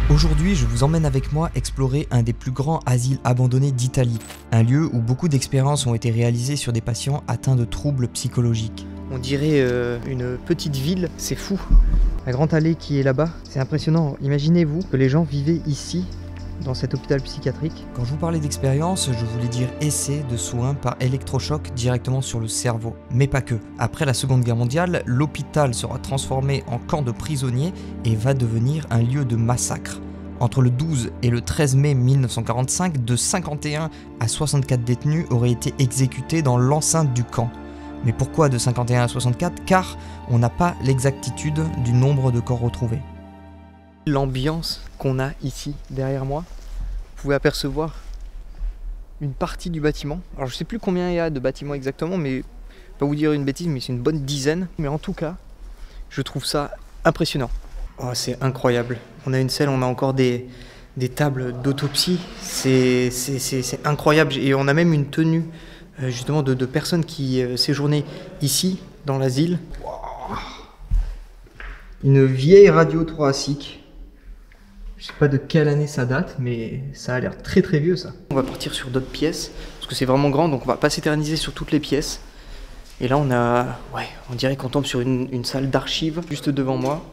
Aujourd'hui, je vous emmène avec moi explorer un des plus grands asiles abandonnés d'Italie, un lieu où beaucoup d'expériences ont été réalisées sur des patients atteints de troubles psychologiques. On dirait une petite ville, c'est fou. La grande allée qui est là-bas, c'est impressionnant. Imaginez-vous que les gens vivaient ici, dans cet hôpital psychiatrique. Quand je vous parlais d'expérience, je voulais dire essai de soins par électrochoc directement sur le cerveau. Mais pas que. Après la Seconde Guerre mondiale, l'hôpital sera transformé en camp de prisonniers et va devenir un lieu de massacre. Entre le 12 et le 13 mai 1945, de 51 à 64 détenus auraient été exécutés dans l'enceinte du camp. Mais pourquoi de 51 à 64 ? Car on n'a pas l'exactitude du nombre de corps retrouvés. L'ambiance qu'on a ici derrière moi, vous pouvez apercevoir une partie du bâtiment. Alors je sais plus combien il y a de bâtiments exactement, mais je vais pas vous dire une bêtise, mais c'est une bonne dizaine. Mais en tout cas, je trouve ça impressionnant. Oh, c'est incroyable. On a une selle, on a encore des tables d'autopsie. C'est incroyable. Et on a même une tenue justement de personnes qui séjournaient ici, dans l'asile. Wow. Une vieille radio thoracique. Je sais pas de quelle année ça date, mais ça a l'air très très vieux ça. On va partir sur d'autres pièces, parce que c'est vraiment grand, donc on va pas s'éterniser sur toutes les pièces. Et là on a, ouais, on dirait qu'on tombe sur une salle d'archives, juste devant moi.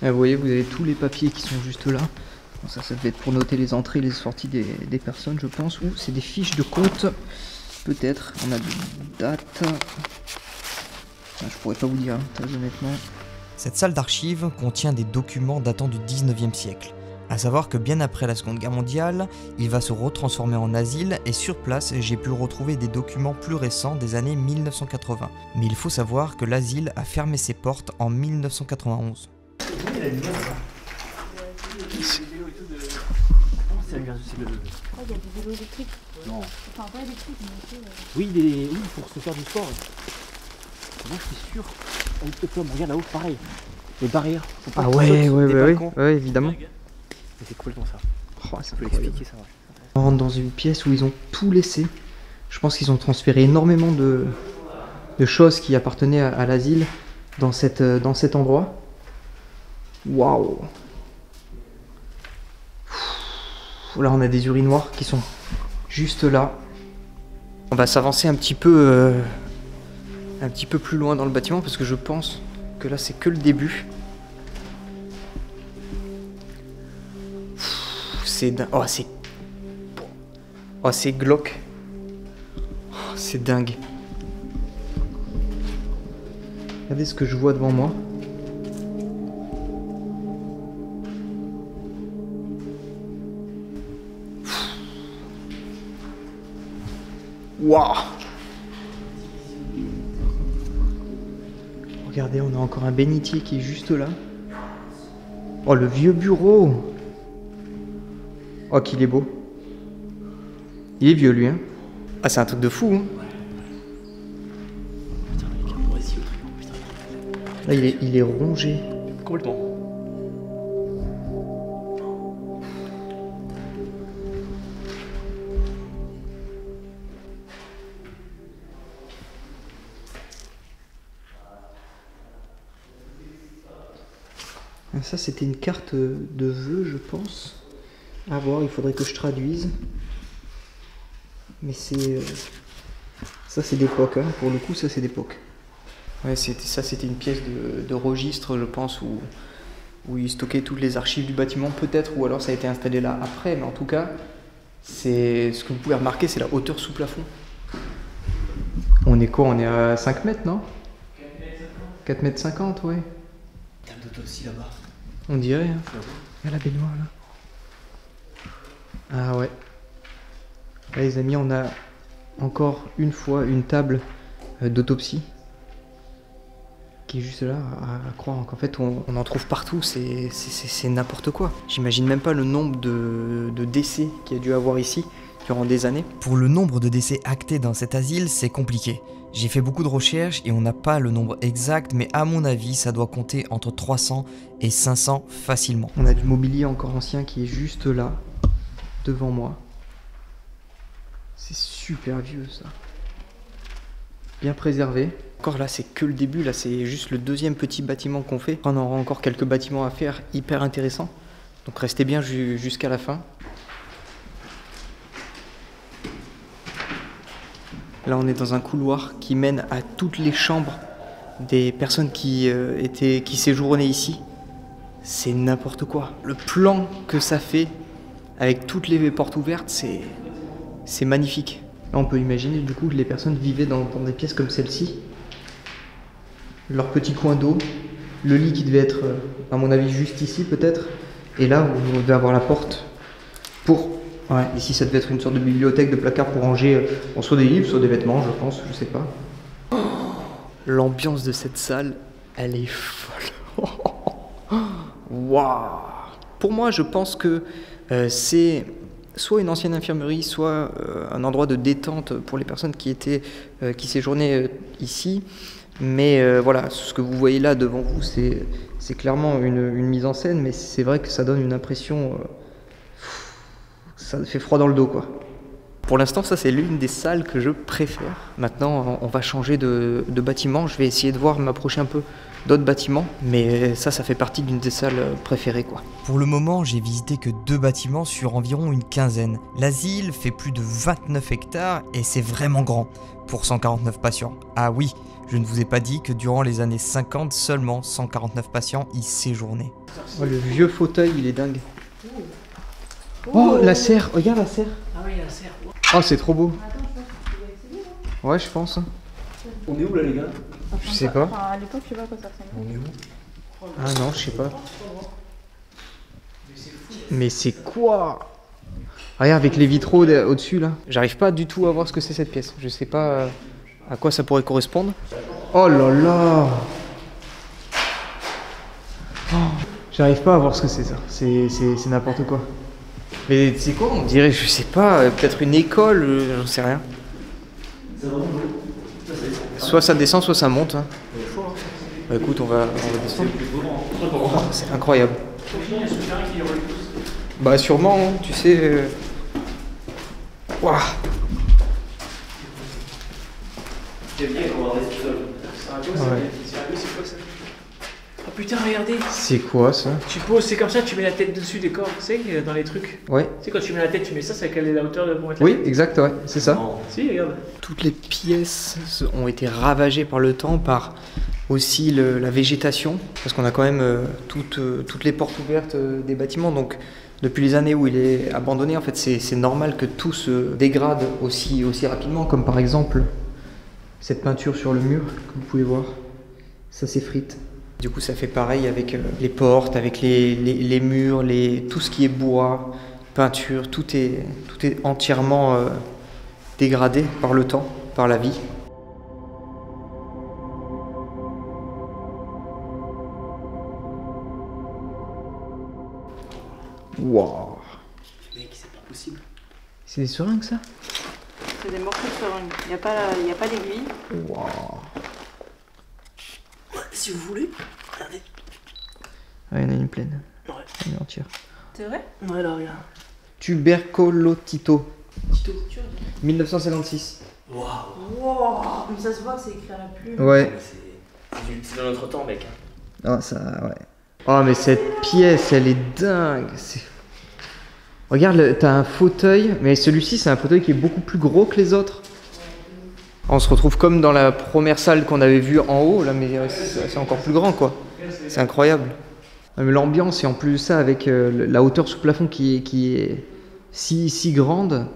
Là, vous voyez, vous avez tous les papiers qui sont juste là. Bon, ça devait être pour noter les entrées et les sorties des personnes, je pense. Ou c'est des fiches de compte, peut-être. On a des dates. Je pourrais pas vous dire, très honnêtement. Cette salle d'archives contient des documents datant du 19e siècle. A savoir que bien après la Seconde Guerre mondiale, il va se retransformer en asile et sur place, j'ai pu retrouver des documents plus récents des années 1980. Mais il faut savoir que l'asile a fermé ses portes en 1991. Il y a des vélos électriques. Non. Enfin, pas électriques, mais oui, pour se faire du sport. Moi, je suis sûr. Regarde là-haut, pareil. Les barrières. Ah ouais, évidemment. C'est complètement ça. Oh, ça peut l'expliquer ça. Ouais. On rentre dans une pièce où ils ont tout laissé. Je pense qu'ils ont transféré énormément de choses qui appartenaient à l'asile dans cet endroit. Waouh! Là, on a des urinoirs qui sont juste là. On va s'avancer un petit peu plus loin dans le bâtiment parce que je pense que là, c'est que le début. C'est dingue. Oh, c'est glauque. Oh, c'est dingue. Regardez ce que je vois devant moi. Waouh! Regardez, on a encore un bénitier qui est juste là. Oh, le vieux bureau! Oh, qu'il est beau. Il est vieux, lui, hein? Ah, c'est un truc de fou, hein? Là, il est rongé. Complètement. Ça, c'était une carte de vœux, je pense. À voir, il faudrait que je traduise. Mais c'est... ça, c'est d'époque, hein. Pour le coup, ça, c'est d'époque. Ouais, c'était une pièce de registre, je pense, où ils stockaient toutes les archives du bâtiment, peut-être, ou alors ça a été installé là après. Mais en tout cas, c'est ce que vous pouvez remarquer, c'est la hauteur sous plafond. On est quoi? On est à 5 mètres, non? 4 mètres 50, ouais. Table d'autopsie là-bas. On dirait, hein. Il y a la baignoire là. Ah ouais. Là les amis, on a encore une fois une table d'autopsie qui est juste là à croire qu'en fait on en trouve partout, c'est n'importe quoi. J'imagine même pas le nombre de décès qu'il y a dû avoir ici durant des années. Pour le nombre de décès actés dans cet asile, c'est compliqué. J'ai fait beaucoup de recherches et on n'a pas le nombre exact, mais à mon avis, ça doit compter entre 300 et 500 facilement. On a du mobilier encore ancien qui est juste là, devant moi. C'est super vieux ça. Bien préservé. Encore là, c'est que le début, là c'est juste le deuxième petit bâtiment qu'on fait. On aura encore quelques bâtiments à faire hyper intéressants. Donc restez bien jusqu'à la fin. Là, on est dans un couloir qui mène à toutes les chambres des personnes qui séjournaient ici. C'est n'importe quoi. Le plan que ça fait, avec toutes les portes ouvertes, c'est magnifique. Là, on peut imaginer du coup que les personnes vivaient dans des pièces comme celle-ci. Leur petit coin d'eau. Le lit qui devait être, à mon avis, juste ici peut-être. Et là, vous devez avoir la porte pour... Ouais, ici ça devait être une sorte de bibliothèque, de placard pour ranger soit des livres, soit des vêtements, je pense, je sais pas. Oh, l'ambiance de cette salle, elle est folle. Waouh. Pour moi, je pense que c'est soit une ancienne infirmerie, soit un endroit de détente pour les personnes qui séjournaient ici. Mais voilà, ce que vous voyez là devant vous, c'est clairement une mise en scène, mais c'est vrai que ça donne une impression... ça fait froid dans le dos, quoi. Pour l'instant, ça c'est l'une des salles que je préfère. Maintenant, on va changer de bâtiment. Je vais essayer de m'approcher un peu d'autres bâtiments. Mais ça fait partie d'une des salles préférées, quoi. Pour le moment, j'ai visité que 2 bâtiments sur environ une quinzaine. L'asile fait plus de 29 hectares et c'est vraiment grand pour 149 patients. Ah oui, je ne vous ai pas dit que durant les années 50, seulement 149 patients y séjournaient. Oh, le vieux fauteuil, il est dingue. Oh, la serre, regarde la serre. Ah oui, la serre. Oh, c'est trop beau. Attends, je pense que tu peux y accéder, là. Ouais, je pense. On est où là, les gars? Je sais pas. Enfin, à l'époque, je sais pas à quoi ça ressemble. On est où? Ah non, je sais pas. Mais c'est quoi? Regarde, avec les vitraux au-dessus, là. J'arrive pas du tout à voir ce que c'est cette pièce. Je sais pas à quoi ça pourrait correspondre. Oh là là. Oh, j'arrive pas à voir ce que c'est, ça. C'est n'importe quoi. Mais c'est quoi? On dirait, je sais pas, peut-être une école, j'en sais rien. Soit ça descend, soit ça monte. Hein. Bah écoute, on va descendre. Oh, c'est incroyable. Bah sûrement, hein, tu sais. Waouh. J'aime bien qu'on va rester seul. Oh putain, regardez. C'est quoi ça? Tu poses, c'est comme ça, tu mets la tête dessus des corps, tu sais, dans les trucs. Ouais. Tu sais, quand tu mets la tête, tu mets ça, c'est quelle est la hauteur de pour mettre la Oui, tête. exact, ouais, c'est ça. Non. Si, regarde. Toutes les pièces ont été ravagées par le temps, par aussi la végétation, parce qu'on a quand même toutes les portes ouvertes des bâtiments, donc depuis les années où il est abandonné, en fait, c'est normal que tout se dégrade aussi rapidement, comme par exemple cette peinture sur le mur, comme vous pouvez voir, ça s'effrite. Du coup, ça fait pareil avec les portes, avec les murs, tout ce qui est bois, peinture, tout est entièrement dégradé par le temps, par la vie. Waouh! Mec, c'est pas possible. C'est des seringues, ça? C'est des morceaux de seringue. Il n'y a pas d'aiguille. Waouh! Ouais, si vous voulez, regardez. Ah, il y en a une pleine. Ouais. Une entière. C'est vrai? Ouais, là, regarde. Tubercolotito, Tito. 1956. Waouh. Wow. Mais ça se voit que c'est écrit à la plume. Ouais. C'est dans notre temps, mec. Ah, ça, ouais. Oh, mais cette pièce, elle est dingue. Regarde, t'as un fauteuil, mais celui-ci, c'est un fauteuil qui est beaucoup plus gros que les autres. On se retrouve comme dans la première salle qu'on avait vue en haut, là, mais c'est encore plus grand, quoi. C'est incroyable. L'ambiance, et en plus de ça, avec la hauteur sous plafond qui est si grande,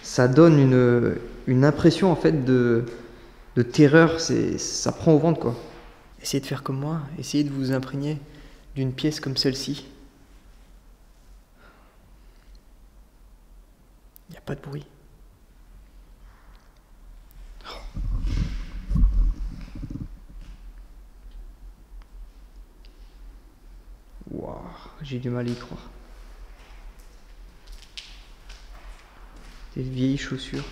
ça donne une impression, en fait, de terreur. Ça prend au ventre, quoi. Essayez de faire comme moi, essayez de vous imprégner d'une pièce comme celle-ci. Il n'y a pas de bruit. Waouh, j'ai du mal à y croire. Des vieilles chaussures.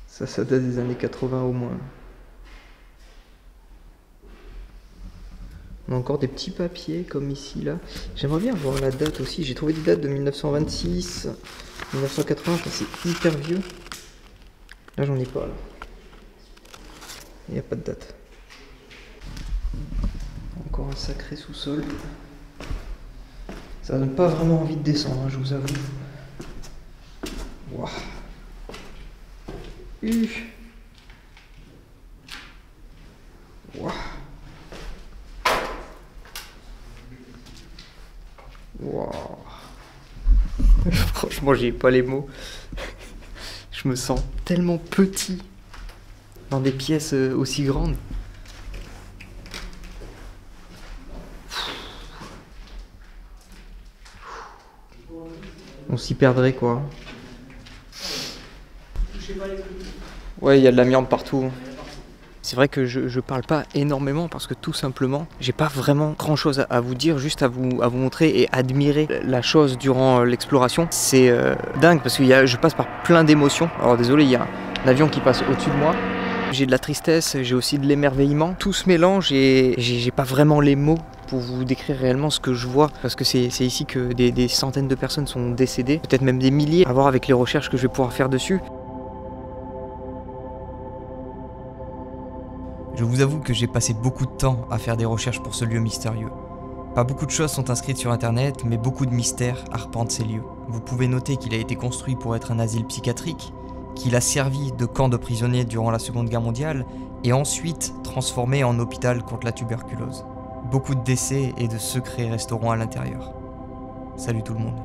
Ça date des années 80 au moins. On a encore des petits papiers comme ici, là. J'aimerais bien voir la date aussi. J'ai trouvé des dates de 1926, 1980. Enfin, c'est hyper vieux. Là, j'en ai pas, là. Il n'y a pas de date. Encore un sacré sous-sol. Ça donne pas vraiment envie de descendre, hein, je vous avoue. Wow. Wow. Wow. Franchement, j'ai pas les mots. Je me sens tellement petit dans des pièces aussi grandes. On s'y perdrait quoi. Ouais, il y a de l'amiante partout. C'est vrai que je parle pas énormément parce que tout simplement, j'ai pas vraiment grand chose à vous dire, juste à vous montrer et admirer la chose durant l'exploration. C'est dingue parce que je passe par plein d'émotions. Alors désolé, il y a un avion qui passe au-dessus de moi. J'ai de la tristesse, j'ai aussi de l'émerveillement. Tout se mélange et j'ai pas vraiment les mots pour vous décrire réellement ce que je vois. Parce que c'est ici que des centaines de personnes sont décédées, peut-être même des milliers, à voir avec les recherches que je vais pouvoir faire dessus. Je vous avoue que j'ai passé beaucoup de temps à faire des recherches pour ce lieu mystérieux. Pas beaucoup de choses sont inscrites sur internet, mais beaucoup de mystères arpentent ces lieux. Vous pouvez noter qu'il a été construit pour être un asile psychiatrique, qu'il a servi de camp de prisonniers durant la Seconde Guerre mondiale, et ensuite transformé en hôpital contre la tuberculose. Beaucoup de décès et de secrets resteront à l'intérieur. Salut tout le monde.